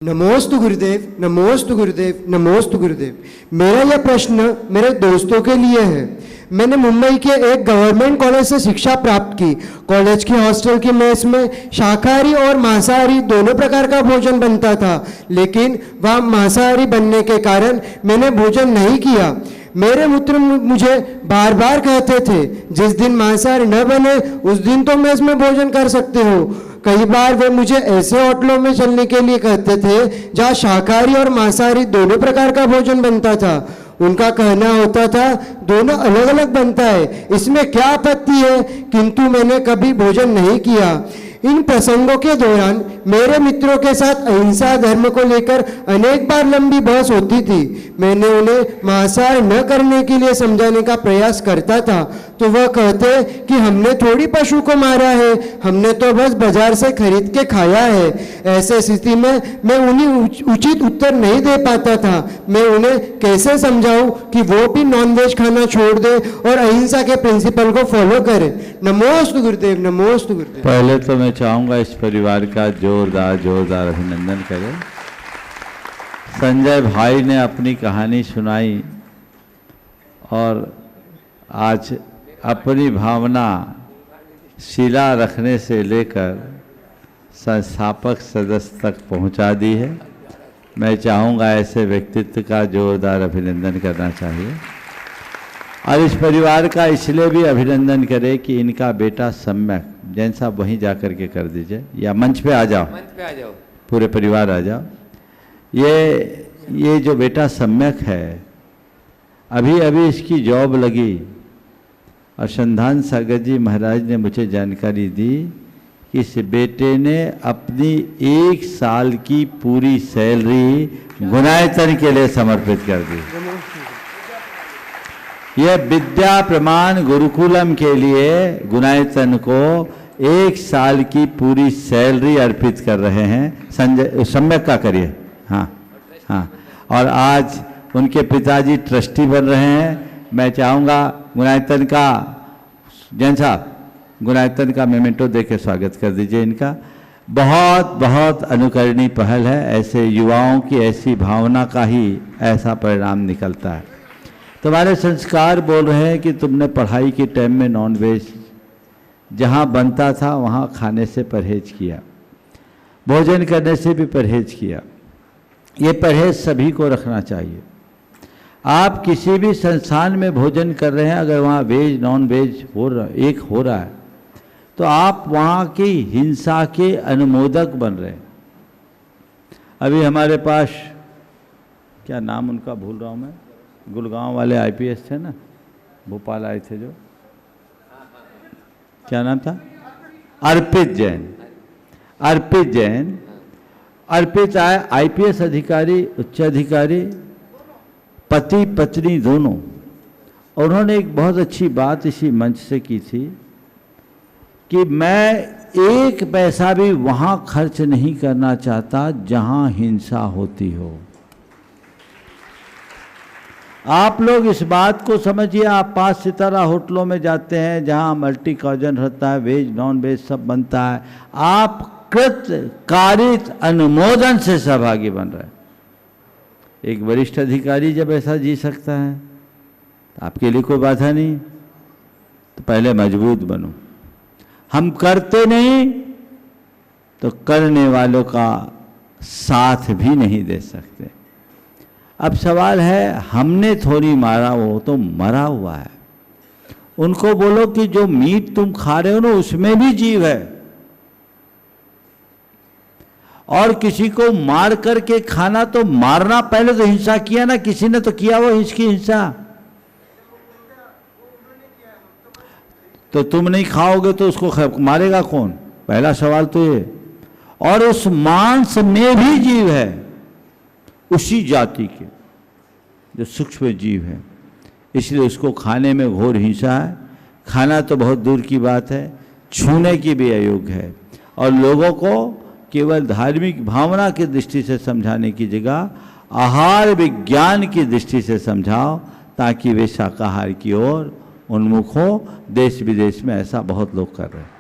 नमोस्तु गुरुदेव, नमोस्तु गुरुदेव, नमोस्तु गुरुदेव। मेरा यह प्रश्न मेरे दोस्तों के लिए है। मैंने मुंबई के एक गवर्नमेंट कॉलेज से शिक्षा प्राप्त की। कॉलेज की हॉस्टल की मेस में शाकाहारी और मांसाहारी दोनों प्रकार का भोजन बनता था, लेकिन वह मांसाहारी बनने के कारण मैंने भोजन नहीं किया। मेरे मित्र मुझे बार बार कहते थे, जिस दिन मांसाहारी न बने उस दिन तो मेस में भोजन कर सकते हो। कई बार वे मुझे ऐसे होटलों में चलने के लिए कहते थे जहाँ शाकाहारी और मांसाहारी दोनों प्रकार का भोजन बनता था। उनका कहना होता था दोनों अलग अलग बनता है, इसमें क्या आपत्ति है, किंतु मैंने कभी भोजन नहीं किया। इन प्रसंगों के दौरान मेरे मित्रों के साथ अहिंसा धर्म को लेकर अनेक बार लंबी बहस होती थी। मैंने उन्हें मांसाहार न करने के लिए समझाने का प्रयास करता था तो वह कहते कि हमने थोड़ी पशु को मारा है, हमने तो बस बाजार से खरीद के खाया है। ऐसे स्थिति में मैं उन्हें उचित उत्तर नहीं दे पाता था। मैं उन्हें कैसे समझाऊं कि वो भी नॉनवेज खाना छोड़ दे और अहिंसा के प्रिंसिपल को फॉलो करे। नमोस्तु गुरुदेव, नमोस्तु गुरुदेव। पहले तो मैं चाहूँगा इस परिवार का जोरदार अभिनंदन करें। संजय भाई ने अपनी कहानी सुनाई और आज अपनी भावना शिला रखने से लेकर संस्थापक सदस्य तक पहुंचा दी है। मैं चाहूँगा ऐसे व्यक्तित्व का जोरदार अभिनंदन करना चाहिए। और इस परिवार का इसलिए भी अभिनंदन करें कि इनका बेटा सम्यक, जैन साहब वहीं जा कर के कर दीजिए या मंच पे आ जाओ, पूरे परिवार आ जाओ। ये जो बेटा सम्यक है, अभी अभी इसकी जॉब लगी और संधान सागर जी महाराज ने मुझे जानकारी दी कि इस बेटे ने अपनी 1 साल की पूरी सैलरी गुणायतन के लिए समर्पित कर दी। यह विद्या प्रमाण गुरुकुलम के लिए गुणायतन को 1 साल की पूरी सैलरी अर्पित कर रहे हैं। संजय सम्यक का करिए। हाँ। और आज उनके पिताजी ट्रस्टी बन रहे हैं। मैं चाहूँगा गुणायतन का, जैन साहब गुणायतन का मेमेंटो दे के स्वागत कर दीजिए इनका। बहुत बहुत अनुकरणीय पहल है। ऐसे युवाओं की ऐसी भावना का ही ऐसा परिणाम निकलता है। तुम्हारे संस्कार बोल रहे हैं कि तुमने पढ़ाई के टाइम में नॉनवेज जहाँ बनता था वहाँ खाने से परहेज किया, भोजन करने से भी परहेज किया। ये परहेज सभी को रखना चाहिए। आप किसी भी संस्थान में भोजन कर रहे हैं, अगर वहाँ वेज नॉन वेज हो रहा है तो आप वहाँ की हिंसा के अनुमोदक बन रहे हैं। अभी हमारे पास, क्या नाम उनका भूल रहा हूँ मैं, गुड़गांव वाले आईपीएस थे ना, भोपाल आए थे जो, क्या नाम था, अर्पित जैन। अर्पित आए आईपीएस अधिकारी, उच्च अधिकारी, पति पत्नी दोनों। उन्होंने एक बहुत अच्छी बात इसी मंच से की थी कि मैं 1 पैसा भी वहाँ खर्च नहीं करना चाहता जहाँ हिंसा होती हो। आप लोग इस बात को समझिए। आप 5 सितारा होटलों में जाते हैं जहाँ मल्टी कॉजन रहता है, वेज नॉन वेज सब बनता है। आप कृत कारित अनुमोदन से सहभागी बन रहे हैं। एक वरिष्ठ अधिकारी जब ऐसा जी सकता है तो आपके लिए कोई बाधा नहीं। तो पहले मजबूत बनो। हम करते नहीं तो करने वालों का साथ भी नहीं दे सकते। अब सवाल है, हमने थोड़ी मारा, वो तो मरा हुआ है। उनको बोलो कि जो मीट तुम खा रहे हो ना उसमें भी जीव है, और किसी को मार करके खाना तो मारना, पहले तो हिंसा किया ना, किसी ने तो किया वो इसकी हिंसा। तो तुम नहीं खाओगे तो उसको मारेगा कौन? पहला सवाल तो ये। और उस मांस में भी जीव है, उसी जाति के जो सूक्ष्म जीव है, इसलिए उसको खाने में घोर हिंसा है। खाना तो बहुत दूर की बात है, छूने की भी अयोग्य है। और लोगों को केवल धार्मिक भावना की दृष्टि से समझाने की जगह आहार विज्ञान की दृष्टि से समझाओ, ताकि वे शाकाहार की ओर उन्मुख हो। देश विदेश में ऐसा बहुत लोग कर रहे हैं।